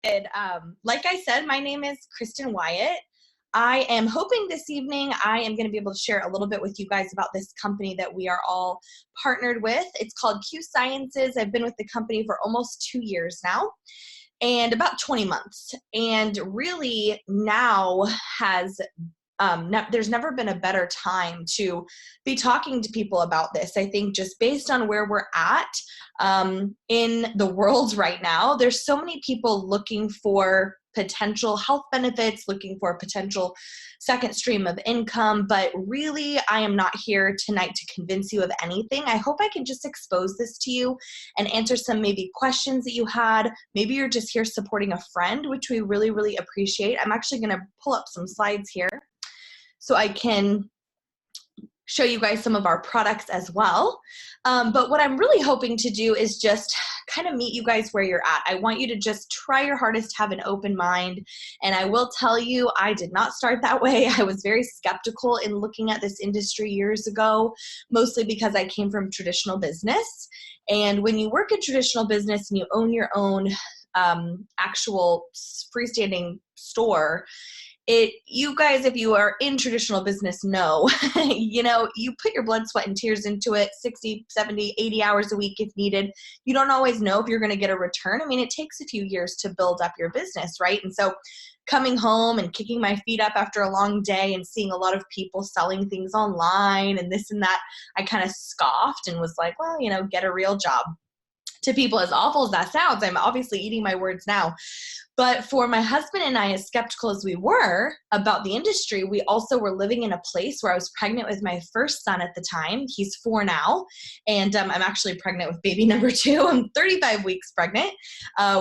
Like I said, my name is Kristen Wyatt. I am hoping this evening I am going to be able to share a little bit with you guys about this company that we are all partnered with. It's called Q Sciences. I've been with the company for almost 2 years now and about 20 months. And really now has there's never been a better time to be talking to people about this. I think just based on where we're at in the world right now, there's so many people looking for potential health benefits, looking for a potential second stream of income. But really, I am not here tonight to convince you of anything. I hope I can just expose this to you and answer some maybe questions that you had. Maybe you're just here supporting a friend, which we really, really appreciate. I'm actually going to pull up some slides here so I can show you guys some of our products as well. But what I'm really hoping to do is just kind of meet you guys where you're at. I want you to just try your hardest to have an open mind. And I will tell you, I did not start that way. I was very skeptical in looking at this industry years ago, mostly because I came from traditional business. And when you work in traditional business and you own your own actual freestanding store, you guys, if you are in traditional business, know, you put your blood, sweat, and tears into it 60, 70, 80 hours a week if needed. You don't always know if you're going to get a return. I mean, it takes a few years to build up your business, right? And so coming home and kicking my feet up after a long day and seeing a lot of people selling things online and this and that, I kind of scoffed and was like, well, get a real job. To people, as awful as that sounds, I'm obviously eating my words now. But for my husband and I, as skeptical as we were about the industry, we also were living in a place where I was pregnant with my first son at the time. He's 4 now, and I'm actually pregnant with baby number 2. I'm 35 weeks pregnant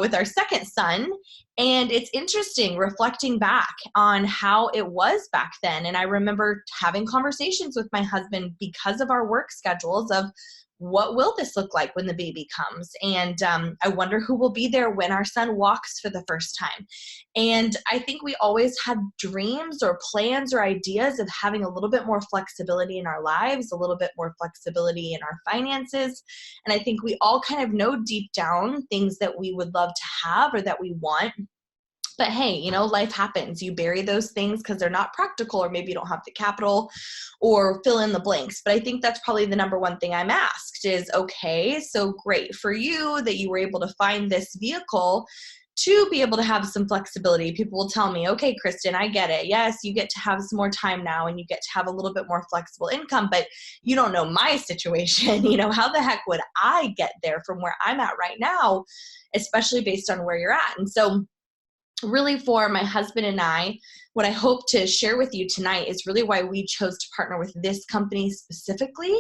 with our second son. And it's interesting reflecting back on how it was back then. And I remember having conversations with my husband because of our work schedules of, what will this look like when the baby comes? And I wonder who will be there when our son walks for the first time. And I think we always had dreams or plans or ideas of having a little bit more flexibility in our lives, a little bit more flexibility in our finances. And I think we all kind of know deep down things that we would love to have or that we want. But hey, life happens. You bury those things because they're not practical, or maybe you don't have the capital, or fill in the blanks. But I think that's probably the number one thing I'm asked is, okay, so great for you that you were able to find this vehicle to be able to have some flexibility. People will tell me, okay, Kristen, I get it. Yes, you get to have some more time now and you get to have a little bit more flexible income, but you don't know my situation. How the heck would I get there from where I'm at right now, especially based on where you're at? And so really for my husband and I, what I hope to share with you tonight is really why we chose to partner with this company specifically.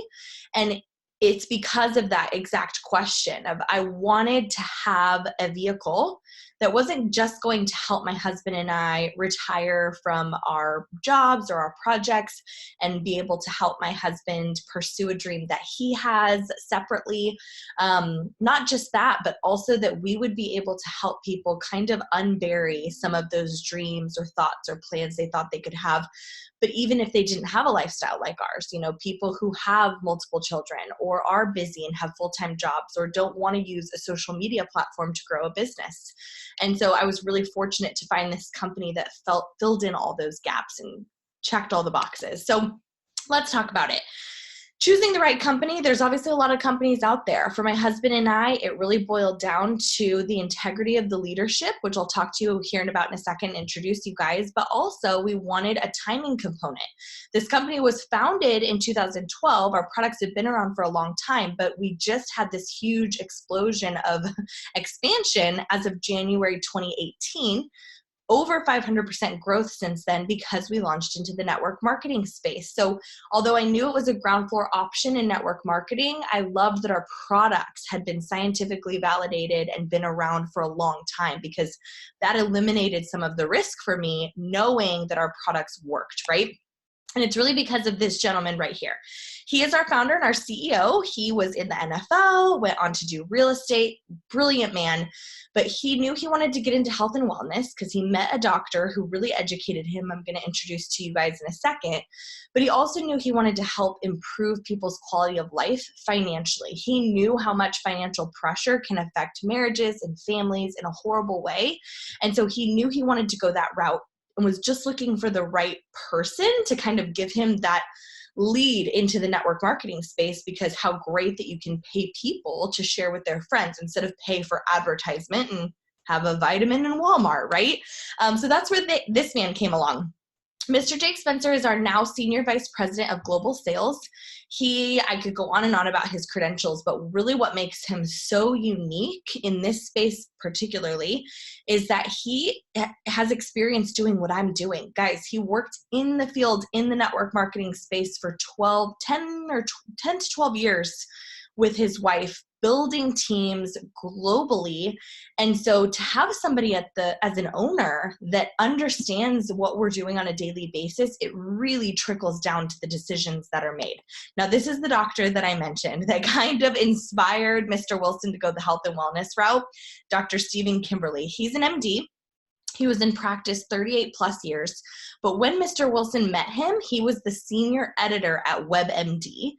And it's because of that exact question of I wanted to have a vehicle that wasn't just going to help my husband and I retire from our jobs or our projects and be able to help my husband pursue a dream that he has separately. Not just that, but also that we would be able to help people kind of unbury some of those dreams or thoughts or plans they thought they could have. But even if they didn't have a lifestyle like ours, people who have multiple children or are busy and have full-time jobs or don't want to use a social media platform to grow a business. And so I was really fortunate to find this company that filled in all those gaps and checked all the boxes. So let's talk about it. Choosing the right company, there's obviously a lot of companies out there. For my husband and I, it really boiled down to the integrity of the leadership, which I'll talk to you here in a second, introduce you guys, but also we wanted a timing component. This company was founded in 2012. Our products have been around for a long time, but we just had this huge explosion of expansion as of January 2018. Over 500% growth since then because we launched into the network marketing space. So although I knew it was a ground floor option in network marketing, I loved that our products had been scientifically validated and been around for a long time because that eliminated some of the risk for me knowing that our products worked, right? And it's really because of this gentleman right here. He is our founder and our CEO. He was in the NFL, went on to do real estate, brilliant man, but he knew he wanted to get into health and wellness because he met a doctor who really educated him. I'm going to introduce to you guys in a second, but he also knew he wanted to help improve people's quality of life financially. He knew how much financial pressure can affect marriages and families in a horrible way. And so he knew he wanted to go that route and was just looking for the right person to kind of give him that lead into the network marketing space, because how great that you can pay people to share with their friends instead of pay for advertisement and have a vitamin in Walmart, right? So that's where this man came along. Mr. Jake Spencer is our now Senior Vice President of Global Sales. I could go on and on about his credentials, but really what makes him so unique in this space particularly is that he has experience doing what I'm doing. Guys, he worked in the field in the network marketing space for 10 to 12 years with his wife, building teams globally. And so to have somebody as an owner that understands what we're doing on a daily basis, it really trickles down to the decisions that are made. Now, this is the doctor that I mentioned that kind of inspired Mr. Wilson to go the health and wellness route, Dr. Stephen Kimberly. He's an MD. He was in practice 38 plus years. But when Mr. Wilson met him, he was the senior editor at WebMD.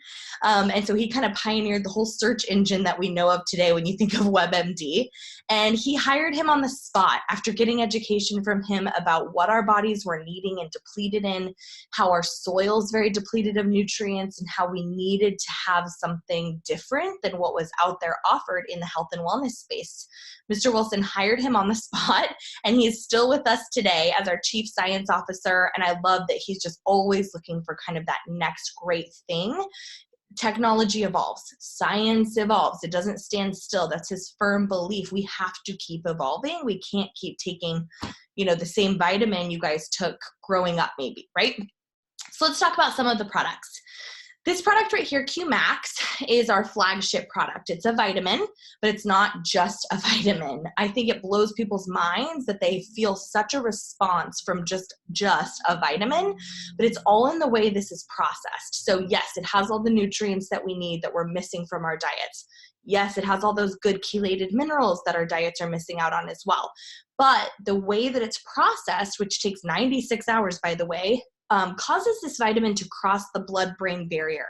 And so he kind of pioneered the whole search engine that we know of today when you think of WebMD. And he hired him on the spot after getting education from him about what our bodies were needing and depleted in, how our soil's very depleted of nutrients, and how we needed to have something different than what was out there offered in the health and wellness space. Mr. Wilson hired him on the spot, and he's still with us today as our Chief Science Officer. And I love that he's just always looking for kind of that next great thing. Technology evolves, science evolves. It doesn't stand still. That's his firm belief. We have to keep evolving. We can't keep taking, the same vitamin you guys took growing up maybe, right? So let's talk about some of the products. This product right here, Q Max, is our flagship product. It's a vitamin, but it's not just a vitamin. I think it blows people's minds that they feel such a response from just a vitamin, but it's all in the way this is processed. So yes, it has all the nutrients that we need that we're missing from our diets. Yes, it has all those good chelated minerals that our diets are missing out on as well. But the way that it's processed, which takes 96 hours, by the way, causes this vitamin to cross the blood-brain barrier.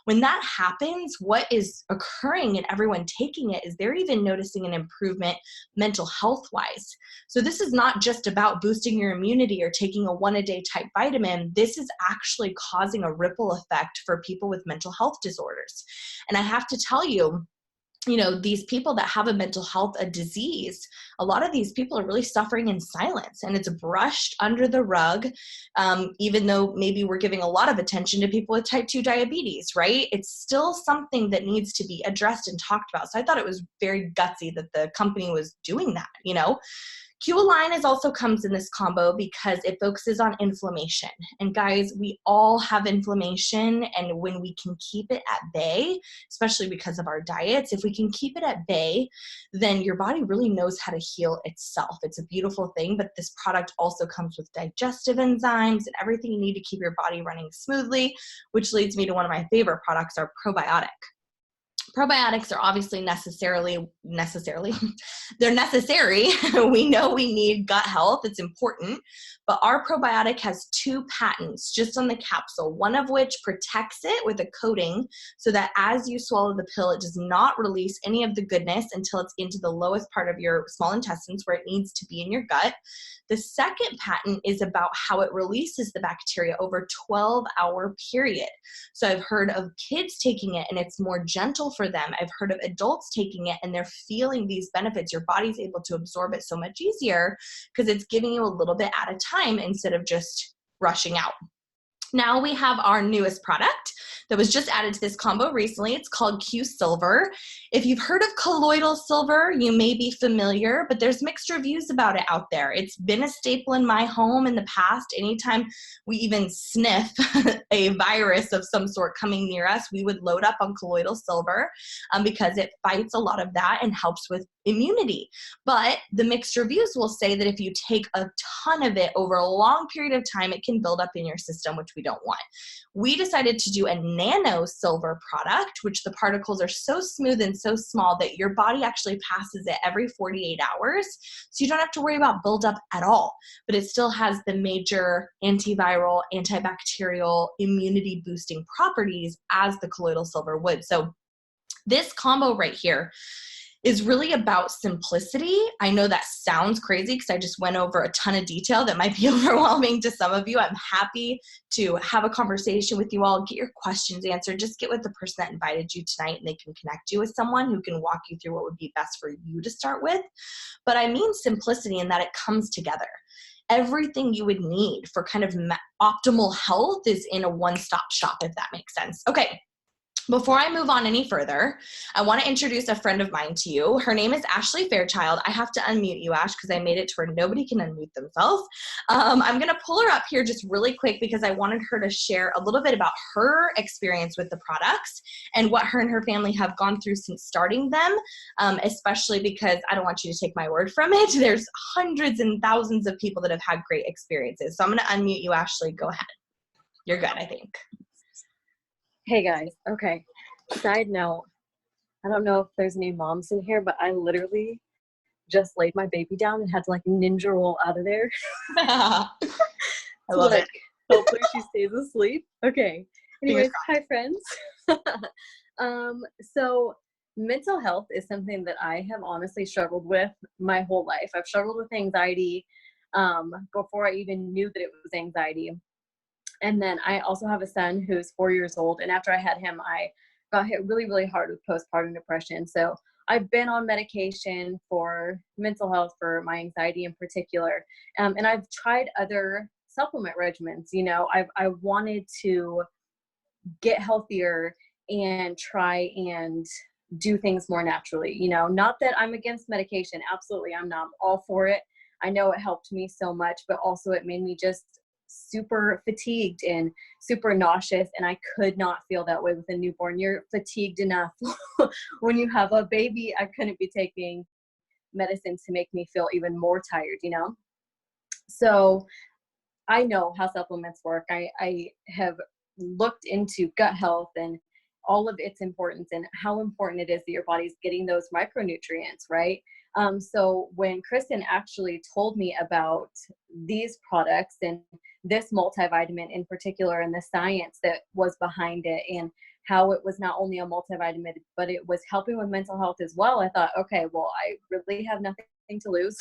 When that happens, what is occurring in everyone taking it is they're even noticing an improvement mental health-wise. So this is not just about boosting your immunity or taking a one-a-day type vitamin. This is actually causing a ripple effect for people with mental health disorders. And I have to tell you, these people that have a mental health, a disease, a lot of these people are really suffering in silence, and it's brushed under the rug, even though maybe we're giving a lot of attention to people with type 2 diabetes, right? It's still something that needs to be addressed and talked about. So I thought it was very gutsy that the company was doing that, Q-Align also comes in this combo because it focuses on inflammation. And guys, we all have inflammation, and when we can keep it at bay, especially because of our diets, if we can keep it at bay, then your body really knows how to heal itself. It's a beautiful thing, but this product also comes with digestive enzymes and everything you need to keep your body running smoothly, which leads me to one of my favorite products, our probiotic. Probiotics are obviously they're necessary. We know we need gut health. It's important. But our probiotic has 2 patents just on the capsule, one of which protects it with a coating so that as you swallow the pill, it does not release any of the goodness until it's into the lowest part of your small intestines where it needs to be in your gut. The second patent is about how it releases the bacteria over a 12-hour period. So I've heard of kids taking it and it's more gentle for them. I've heard of adults taking it and they're feeling these benefits. Your body's able to absorb it so much easier because it's giving you a little bit at a time instead of just rushing out. Now we have our newest product that was just added to this combo recently. It's called Q Silver. If you've heard of colloidal silver, you may be familiar, but there's mixed reviews about it out there. It's been a staple in my home in the past. Anytime we even sniff a virus of some sort coming near us, we would load up on colloidal silver because it fights a lot of that and helps with immunity. But the mixed reviews will say that if you take a ton of it over a long period of time, it can build up in your system, which we don't want. We decided to do a nano silver product, which the particles are so smooth and so small that your body actually passes it every 48 hours. So you don't have to worry about buildup at all, but it still has the major antiviral, antibacterial, immunity boosting properties as the colloidal silver would. So this combo right here is really about simplicity. I know that sounds crazy because I just went over a ton of detail that might be overwhelming to some of you. I'm happy to have a conversation with you all, get your questions answered, just get with the person that invited you tonight and they can connect you with someone who can walk you through what would be best for you to start with. But I mean simplicity in that it comes together. Everything you would need for kind of optimal health is in a one-stop shop, if that makes sense. Okay. Before I move on any further, I want to introduce a friend of mine to you. Her name is Ashley Fairchild. I have to unmute you, Ash, because I made it to where nobody can unmute themselves. I'm going to pull her up here just really quick because I wanted her to share a little bit about her experience with the products and what her and her family have gone through since starting them, especially because I don't want you to take my word from it. There's hundreds and thousands of people that have had great experiences. So I'm going to unmute you, Ashley. Go ahead. You're good, I think. Hey guys, okay. Side note, I don't know if there's any moms in here, but I literally just laid my baby down and had to like ninja roll out of there. I love it. Hopefully she stays asleep. Okay. Anyways, hi friends. So mental health is something that I have honestly struggled with my whole life. I've struggled with anxiety before I even knew that it was anxiety. And then I also have a son who's 4 years old. And after I had him, I got hit really, really hard with postpartum depression. So I've been on medication for mental health, for my anxiety in particular. And I've tried other supplement regimens. You know, I wanted to get healthier and try and do things more naturally. You know, not that I'm against medication. Absolutely, I'm not. I'm all for it. I know it helped me so much, but also it made me just super fatigued and super nauseous, and I could not feel that way with a newborn. You're fatigued enough when you have a baby. I couldn't be taking medicine to make me feel even more tired, you know? So I know how supplements work. I have looked into gut health and all of its importance and how important it is that your body's getting those micronutrients, right? So when Kristen actually told me about these products and this multivitamin in particular and the science that was behind it and how it was not only a multivitamin, but it was helping with mental health as well, I thought, okay, well, I really have nothing to lose.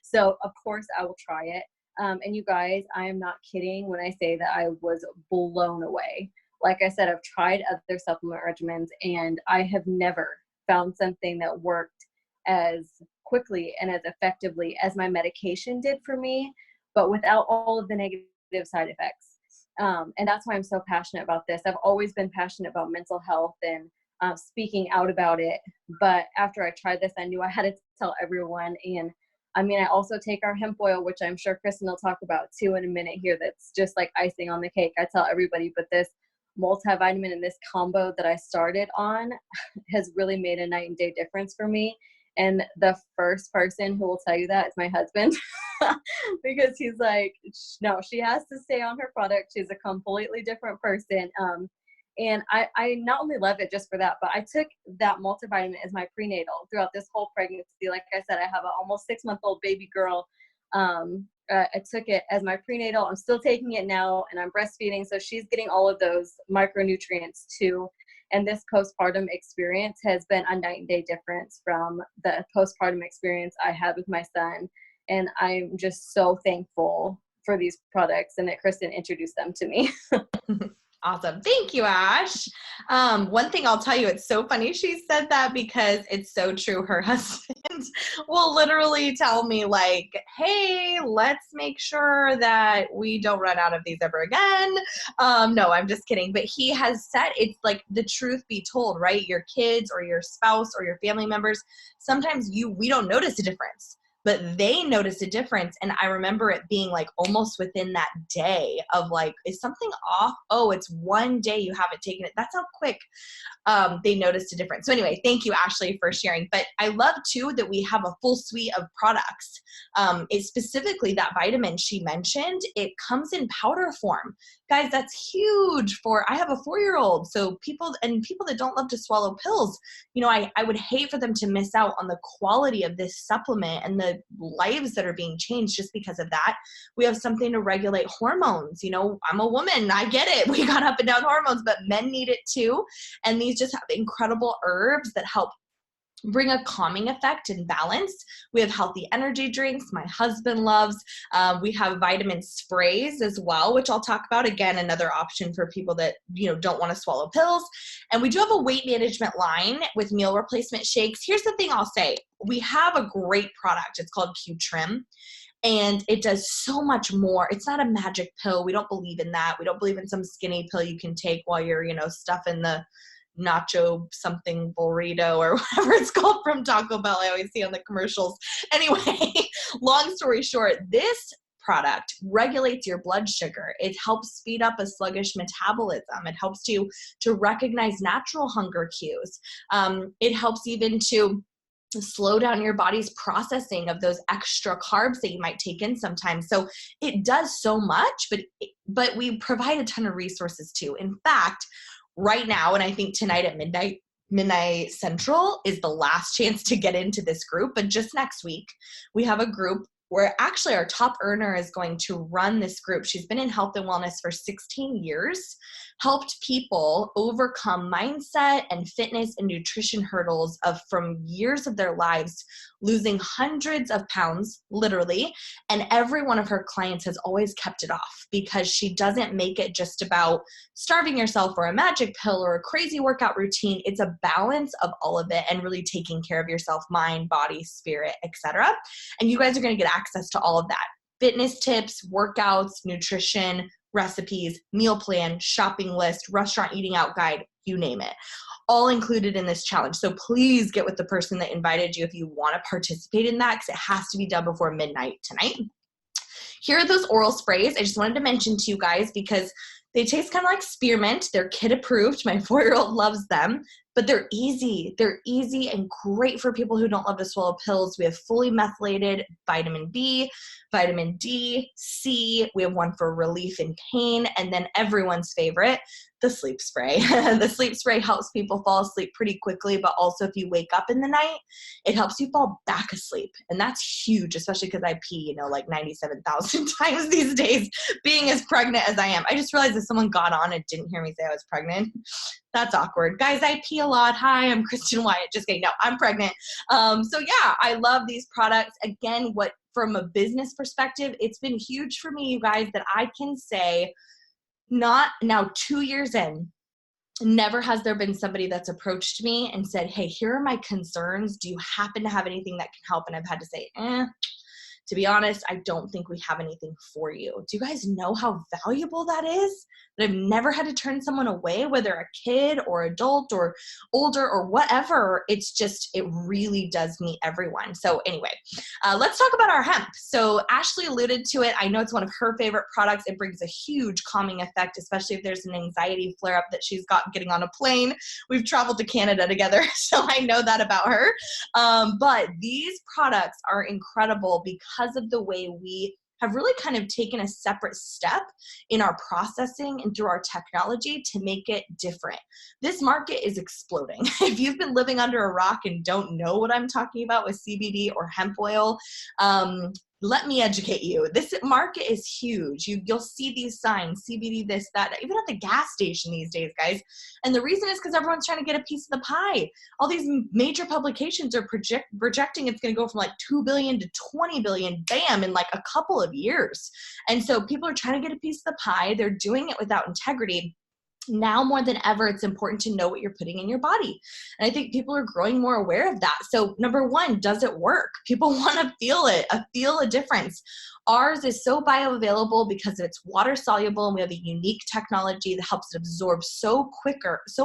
So of course I will try it. And you guys, I am not kidding when I say that I was blown away. Like I said, I've tried other supplement regimens and I have never found something that worked as quickly and as effectively as my medication did for me, but without all of the negative side effects. And that's why I'm so passionate about this. I've always been passionate about mental health and speaking out about it. But after I tried this, I knew I had to tell everyone. And I mean, I also take our hemp oil, which I'm sure Kristen will talk about too in a minute here. That's just like icing on the cake. I tell everybody, but this multivitamin and this combo that I started on has really made a night and day difference for me. And the first person who will tell you that is my husband, because he's like, no, she has to stay on her product. She's a completely different person. And I not only love it just for that, but I took that multivitamin as my prenatal throughout this whole pregnancy. Like I said, I have an almost 6-month-old baby girl. I took it as my prenatal. I'm still taking it now and I'm breastfeeding. So she's getting all of those micronutrients too. And this postpartum experience has been a night and day difference from the postpartum experience I had with my son. And I'm just so thankful for these products and that Kristen introduced them to me. Awesome. Thank you, Ash. One thing I'll tell you, it's so funny she said that because it's so true. Her husband will literally tell me like, hey, let's make sure that we don't run out of these ever again. No, I'm just kidding. But he has said, it's like the truth be told, right? Your kids or your spouse or your family members, sometimes we don't notice a difference. but they noticed a difference. And I remember it being like almost within that day of like, is something off? Oh, it's one day you haven't taken it. That's how quick they noticed a difference. So anyway, thank you, Ashley, for sharing. But I love too that we have a full suite of products. It's specifically that vitamin she mentioned. It comes in powder form. Guys, that's huge for, I have a 4-year-old. So people that don't love to swallow pills, I would hate for them to miss out on the quality of this supplement and the lives that are being changed just because of that. We have something to regulate hormones. I'm a woman. I get it. We got up and down hormones, but men need it too. And these just have incredible herbs that help bring a calming effect and balance. We have healthy energy drinks my husband loves. We have vitamin sprays as well, which I'll talk about. Again, another option for people that don't want to swallow pills. And we do have a weight management line with meal replacement shakes. Here's the thing I'll say. We have a great product. It's called Q Trim. And it does so much more. It's not a magic pill. We don't believe in that. We don't believe in some skinny pill you can take while you're, stuffing the nacho something burrito or whatever it's called from Taco Bell. I always see on the commercials. Anyway, long story short, this product regulates your blood sugar. It helps speed up a sluggish metabolism. It helps you to recognize natural hunger cues. It helps even to slow down your body's processing of those extra carbs that you might take in sometimes. So it does so much, but we provide a ton of resources too. In fact, right now, and I think tonight at midnight Central is the last chance to get into this group, but just next week, we have a group where actually our top earner is going to run this group. She's been in health and wellness for 16 years, helped people overcome mindset and fitness and nutrition hurdles from years of their lives, losing hundreds of pounds, literally. And every one of her clients has always kept it off because she doesn't make it just about starving yourself or a magic pill or a crazy workout routine. It's a balance of all of it and really taking care of yourself, mind, body, spirit, etc. And you guys are going to get access to all of that. Fitness tips, workouts, nutrition, recipes, meal plan, shopping list, restaurant eating out guide, you name it. All included in this challenge. So please get with the person that invited you if you want to participate in that, because it has to be done before midnight tonight. Here are those oral sprays. I just wanted to mention to you guys because they taste kind of like spearmint. They're kid approved. My 4-year-old loves them, but they're easy. They're easy and great for people who don't love to swallow pills. We have fully methylated vitamin B, vitamin D, C. We have one for relief in pain. And then everyone's favorite, the sleep spray. The sleep spray helps people fall asleep pretty quickly, but also if you wake up in the night, it helps you fall back asleep. And that's huge, especially because I pee, like 97,000 times these days, being as pregnant as I am. I just realized if someone got on and didn't hear me say I was pregnant, that's awkward. Guys, I pee a lot. Hi, I'm Kristen Wyatt. Just kidding. No, I'm pregnant. So yeah, I love these products. Again, from a business perspective, it's been huge for me, you guys, that I can say, not now 2 years in, never has there been somebody that's approached me and said, hey, here are my concerns. Do you happen to have anything that can help? And I've had to say, to be honest, I don't think we have anything for you. Do you guys know how valuable that is? That I've never had to turn someone away, whether a kid or adult or older or whatever. It really does meet everyone. So anyway, let's talk about our hemp. So Ashley alluded to it. I know it's one of her favorite products. It brings a huge calming effect, especially if there's an anxiety flare up that she's got getting on a plane. We've traveled to Canada together, so I know that about her. But these products are incredible because of the way we have really kind of taken a separate step in our processing and through our technology to make it different. This market is exploding. If you've been living under a rock and don't know what I'm talking about with CBD or hemp oil, let me educate you. This market is huge. You'll see these signs, CBD, this, that, even at the gas station these days, guys. And the reason is because everyone's trying to get a piece of the pie. All these major publications are projecting it's going to go from like 2 billion to 20 billion, bam, in like a couple of years. And so people are trying to get a piece of the pie. They're doing it without integrity. Now more than ever, it's important to know what you're putting in your body. And I think people are growing more aware of that. So number one, does it work? People want to feel it, feel a difference. Ours is so bioavailable because it's water soluble, and we have a unique technology that helps it absorb so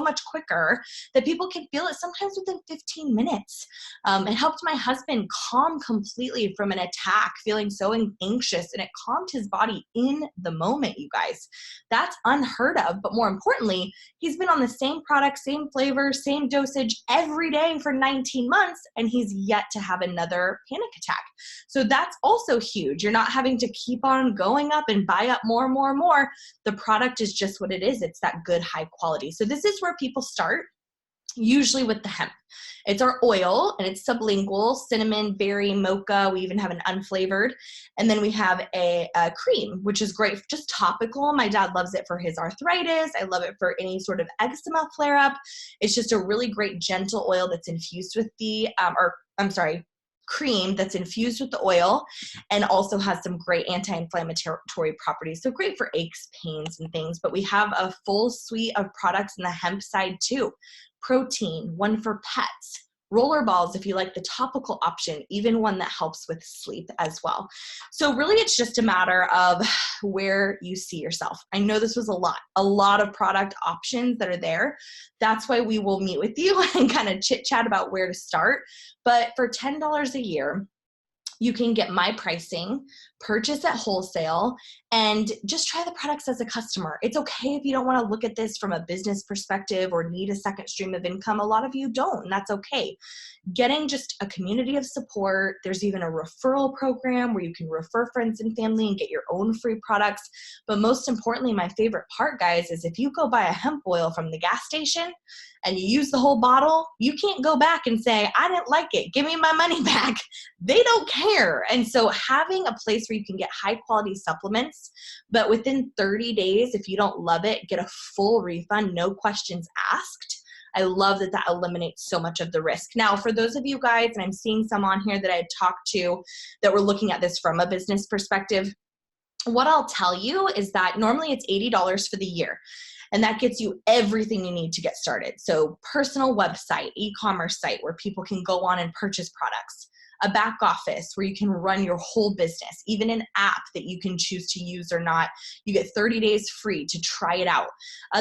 much quicker that people can feel it sometimes within 15 minutes. It helped my husband calm completely from an attack, feeling so anxious, and it calmed his body in the moment, you guys. That's unheard of, but more importantly, he's been on the same product, same flavor, same dosage every day for 19 months, and he's yet to have another panic attack. So that's also huge. You're not having to keep on going up and buy up more and more and more. The product is just what it is. It's that good, high quality. So this is where people start, usually with the hemp. It's our oil, and it's sublingual, cinnamon, berry, mocha. We even have an unflavored. And then we have a cream, which is great, just topical. My dad loves it for his arthritis. I love it for any sort of eczema flare-up. It's just a really great gentle oil that's infused with cream that's infused with the oil, and also has some great anti-inflammatory properties. So great for aches, pains, and things. But we have a full suite of products in the hemp side too. Protein, one for pets, roller balls if you like the topical option, even one that helps with sleep as well. So really it's just a matter of where you see yourself. I know this was a lot of product options that are there. That's why we will meet with you and kind of chit chat about where to start. But for $10 a year, you can get my pricing, purchase at wholesale, and just try the products as a customer. It's okay if you don't want to look at this from a business perspective or need a second stream of income. A lot of you don't, and that's okay. Getting just a community of support. There's even a referral program where you can refer friends and family and get your own free products. But most importantly, my favorite part, guys, is if you go buy a hemp oil from the gas station and you use the whole bottle, you can't go back and say, I didn't like it, give me my money back. They don't care. And so having a place where you can get high quality supplements, but within 30 days, if you don't love it, get a full refund, no questions asked. I love that eliminates so much of the risk. Now, for those of you guys, and I'm seeing some on here that I had talked to that were looking at this from a business perspective, what I'll tell you is that normally it's $80 for the year. And that gets you everything you need to get started. So personal website, e-commerce site where people can go on and purchase products, a back office where you can run your whole business, even an app that you can choose to use or not. You get 30 days free to try it out.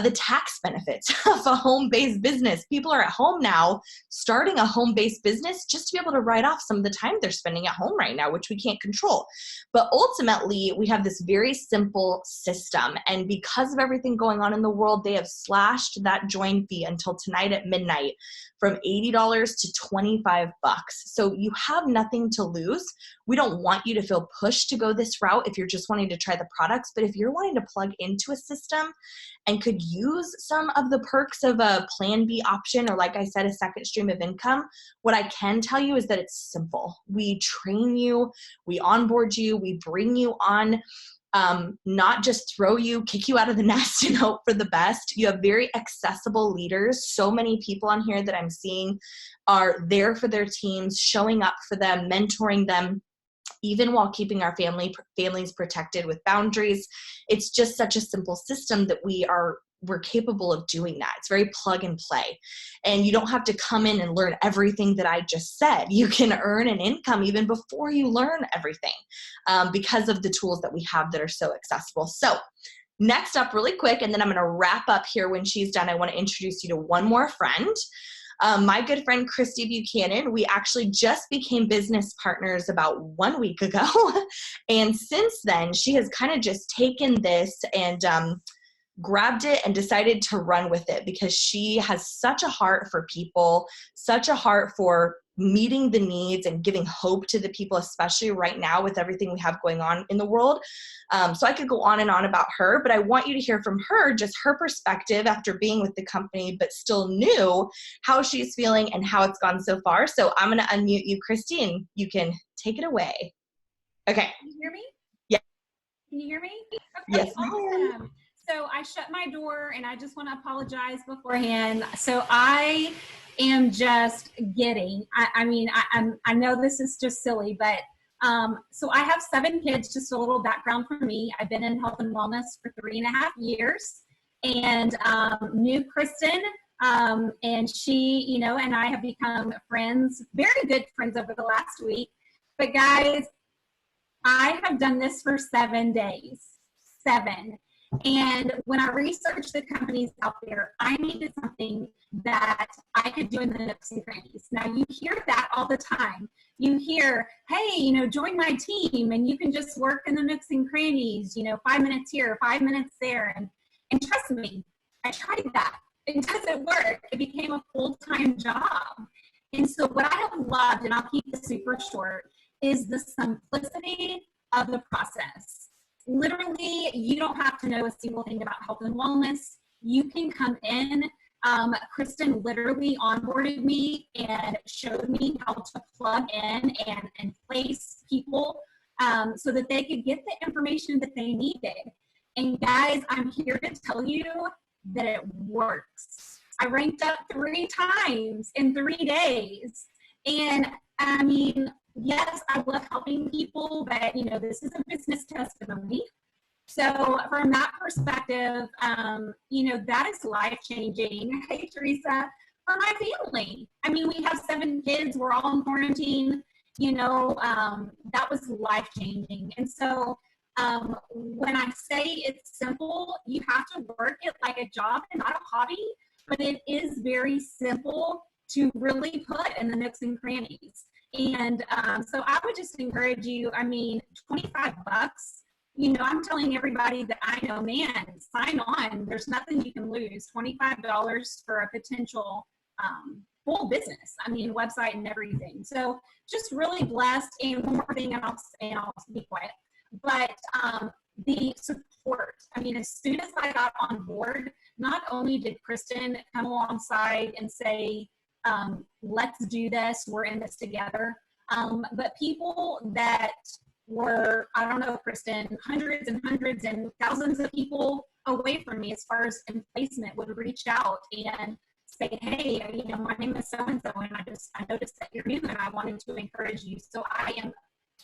The tax benefits of a home-based business. People are at home now starting a home-based business just to be able to write off some of the time they're spending at home right now, which we can't control. But ultimately, we have this very simple system. And because of everything going on in the world, they have slashed that join fee until tonight at midnight from $80 to $25. So you have nothing to lose. We don't want you to feel pushed to go this route if you're just wanting to try the products. But if you're wanting to plug into a system and could use some of the perks of a plan B option, or like I said, a second stream of income, what I can tell you is that it's simple. We train you, we onboard you, we bring you on. Not just kick you out of the nest and hope for the best. You have very accessible leaders. So many people on here that I'm seeing are there for their teams, showing up for them, mentoring them, even while keeping our families protected with boundaries. It's just such a simple system that we're capable of doing that. It's very plug and play. And you don't have to come in and learn everything that I just said. You can earn an income even before you learn everything because of the tools that we have that are so accessible. So next up, really quick, and then I'm going to wrap up here when she's done, I want to introduce you to one more friend. My good friend, Christy Buchanan, we actually just became business partners about 1 week ago. And since then, she has kind of just taken this and grabbed it and decided to run with it because she has such a heart for people, such a heart for meeting the needs and giving hope to the people, especially right now with everything we have going on in the world. So I could go on and on about her, but I want you to hear from her, just her perspective after being with the company, but still new, how she's feeling and how it's gone so far. So I'm going to unmute you, Christy, and you can take it away. Okay. Can you hear me? Yeah. Can you hear me? Yes, Okay, awesome. So I shut my door and I just want to apologize beforehand. So I am just giddy. I know this is just silly, but so I have 7 kids, just a little background for me. I've been in health and wellness for 3.5 years and knew Kristen and she, and I have become friends, very good friends over the last week. But guys, I have done this for 7 days. 7. And when I researched the companies out there, I needed something that I could do in the nooks and crannies. Now, you hear that all the time. You hear, hey, join my team and you can just work in the nooks and crannies, 5 minutes here, 5 minutes there. And trust me, I tried that. It doesn't work. It became a full-time job. And so what I have loved, and I'll keep this super short, is the simplicity of the process. Literally, you don't have to know a single thing about health and wellness. You can come in. Kristen literally onboarded me and showed me how to plug in and place people so that they could get the information that they needed. And guys, I'm here to tell you that it works. I ranked up 3 times in 3 days. And I mean, yes, I love helping people, but this is a business testimony. So from that perspective, that is life-changing. Hey, Teresa, for my family. I mean, we have 7 kids. We're all in quarantine. That was life-changing. And so when I say it's simple, you have to work it like a job and not a hobby, but it is very simple to really put in the nooks and crannies. And so I would just encourage you, I mean, $25, I'm telling everybody that I know, man, sign on. There's nothing you can lose. $25 for a potential full business. I mean, website and everything. So just really blessed. And one more thing, and I'll be quiet. But the support. I mean, as soon as I got on board, not only did Kristen come alongside and say, let's do this, we're in this together, but people that were, I don't know, Kristen, hundreds and thousands of people away from me as far as in placement would reach out and say, hey, my name is so-and-so, and I noticed that you're new and I wanted to encourage you. So I am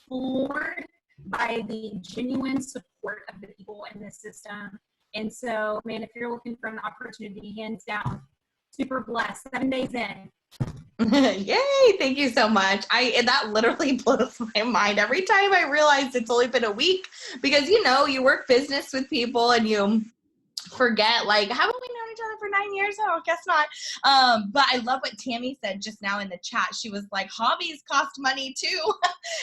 floored by the genuine support of the people in this system. And so, man, if you're looking for an opportunity, hands down, super blessed, 7 days in. Yay, thank you so much. That literally blows my mind every time I realize it's only been a week, because you work business with people and you forget, like, haven't we known each other for 9 years? Oh, guess not. But I love what Tammy said just now in the chat. She was like, hobbies cost money too.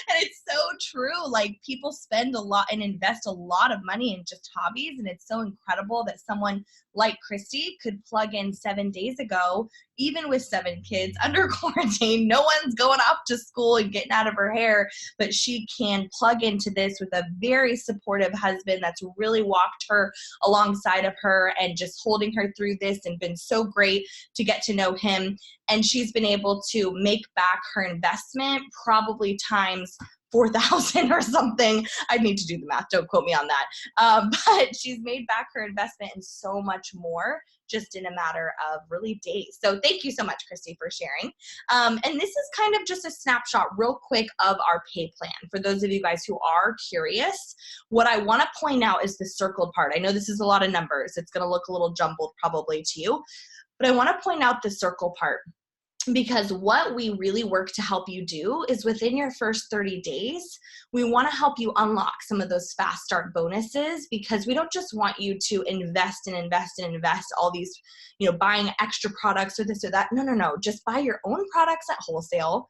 And it's so true. Like, people spend a lot and invest a lot of money in just hobbies. And it's so incredible that someone like Christy could plug in 7 days ago, even with 7 kids under quarantine. No one's going off to school and getting out of her hair, but she can plug into this with a very supportive husband that's really walked her alongside of her and just holding her through this, and been so great to get to know him. And she's been able to make back her investment probably times 4,000 or something. I need to do the math. Don't quote me on that. But she's made back her investment and so much more just in a matter of really days. So thank you so much, Christy, for sharing. And this is kind of just a snapshot real quick of our pay plan. For those of you guys who are curious, what I want to point out is the circled part. I know this is a lot of numbers. It's going to look a little jumbled probably to you, but I want to point out the circle part. Because what we really work to help you do is within your first 30 days, we want to help you unlock some of those fast start bonuses, because we don't just want you to invest all these, buying extra products or this or that. No. Just buy your own products at wholesale.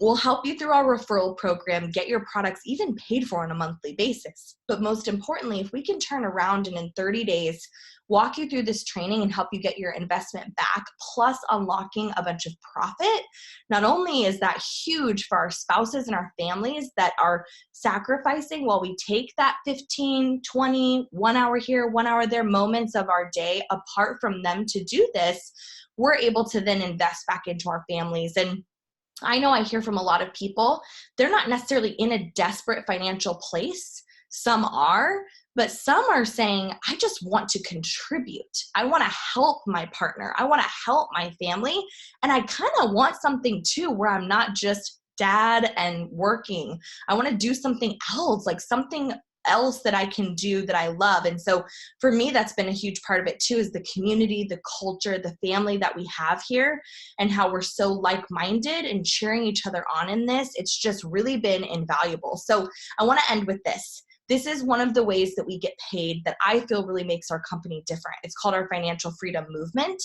We'll help you through our referral program, get your products even paid for on a monthly basis. But most importantly, if we can turn around and in 30 days, walk you through this training and help you get your investment back, plus unlocking a bunch of profit, not only is that huge for our spouses and our families that are sacrificing while we take that 15, 20, 1 hour here, 1 hour there moments of our day apart from them to do this, we're able to then invest back into our families. And I know I hear from a lot of people, they're not necessarily in a desperate financial place. Some are, but some are saying, I just want to contribute. I want to help my partner. I want to help my family. And I kind of want something too, where I'm not just dad and working. I want to do something else, like something else that I can do that I love. And so for me, that's been a huge part of it too, is the community, the culture, the family that we have here, and how we're so like-minded and cheering each other on in this. It's just really been invaluable. So I want to end with this. This is one of the ways that we get paid that I feel really makes our company different. It's called our Financial Freedom Movement.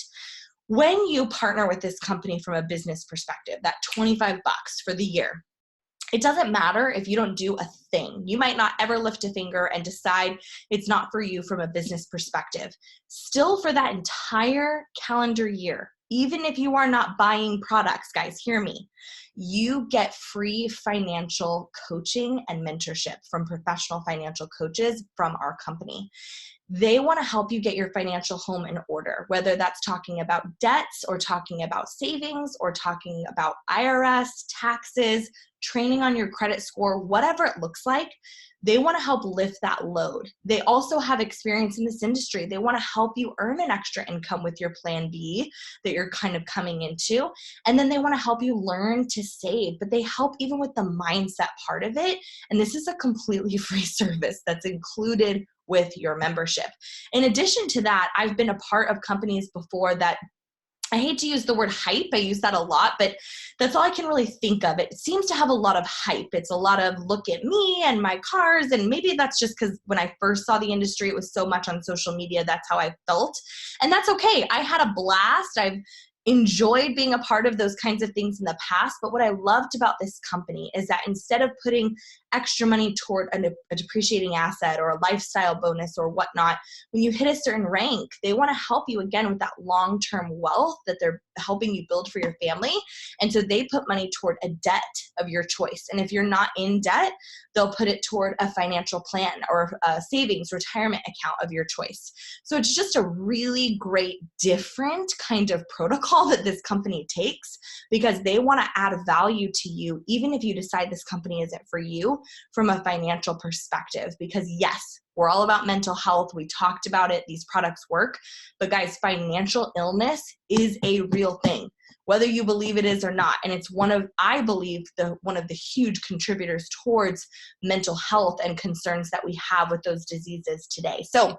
When you partner with this company from a business perspective, that $25 for the year, it doesn't matter if you don't do a thing. You might not ever lift a finger and decide it's not for you from a business perspective. Still, for that entire calendar year, even if you are not buying products, guys, hear me, you get free financial coaching and mentorship from professional financial coaches from our company. They want to help you get your financial home in order, whether that's talking about debts or talking about savings or talking about IRS, taxes, training on your credit score, whatever it looks like. They want to help lift that load. They also have experience in this industry. They want to help you earn an extra income with your plan B that you're kind of coming into. And then they want to help you learn to save, but they help even with the mindset part of it. And this is a completely free service that's included with your membership. In addition to that, I've been a part of companies before that, I hate to use the word hype, I use that a lot, but that's all I can really think of. It seems to have a lot of hype. It's a lot of look at me and my cars, and maybe that's just because when I first saw the industry, it was so much on social media, that's how I felt. And that's okay. I had a blast. I've enjoyed being a part of those kinds of things in the past, but what I loved about this company is that instead of putting extra money toward a depreciating asset or a lifestyle bonus or whatnot, when you hit a certain rank, they want to help you again with that long-term wealth that they're helping you build for your family. And so they put money toward a debt of your choice. And if you're not in debt, they'll put it toward a financial plan or a savings retirement account of your choice. So it's just a really great, different kind of protocol that this company takes, because they want to add value to you, even if you decide this company isn't for you from a financial perspective. Because yes, we're all about mental health. We talked about it. These products work. But guys, financial illness is a real thing, whether you believe it is or not. And it's I believe, one of the huge contributors towards mental health and concerns that we have with those diseases today. So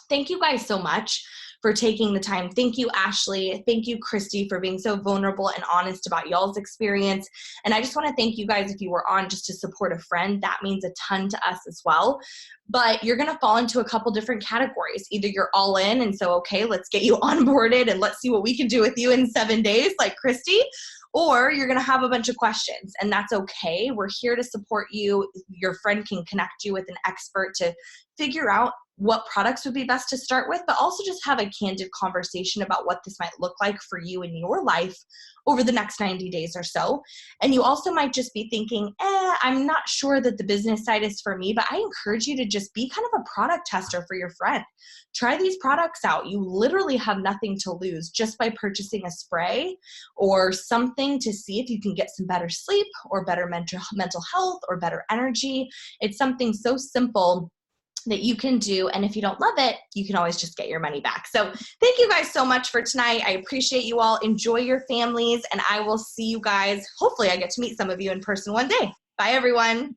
thank you guys so much for taking the time. Thank you, Ashley. Thank you, Christy, for being so vulnerable and honest about y'all's experience. And I just want to thank you guys if you were on just to support a friend. That means a ton to us as well. But you're going to fall into a couple different categories. Either you're all in and so, okay, let's get you onboarded and let's see what we can do with you in 7 days like Christy, or you're going to have a bunch of questions, and that's okay. We're here to support you. Your friend can connect you with an expert to figure out what products would be best to start with, but also just have a candid conversation about what this might look like for you in your life over the next 90 days or so. And you also might just be thinking, I'm not sure that the business side is for me, but I encourage you to just be kind of a product tester for your friend. Try these products out. You literally have nothing to lose just by purchasing a spray or something to see if you can get some better sleep or better mental health or better energy. It's something so simple that you can do. And if you don't love it, you can always just get your money back. So thank you guys so much for tonight. I appreciate you all. Enjoy your families, and I will see you guys. Hopefully I get to meet some of you in person one day. Bye, everyone.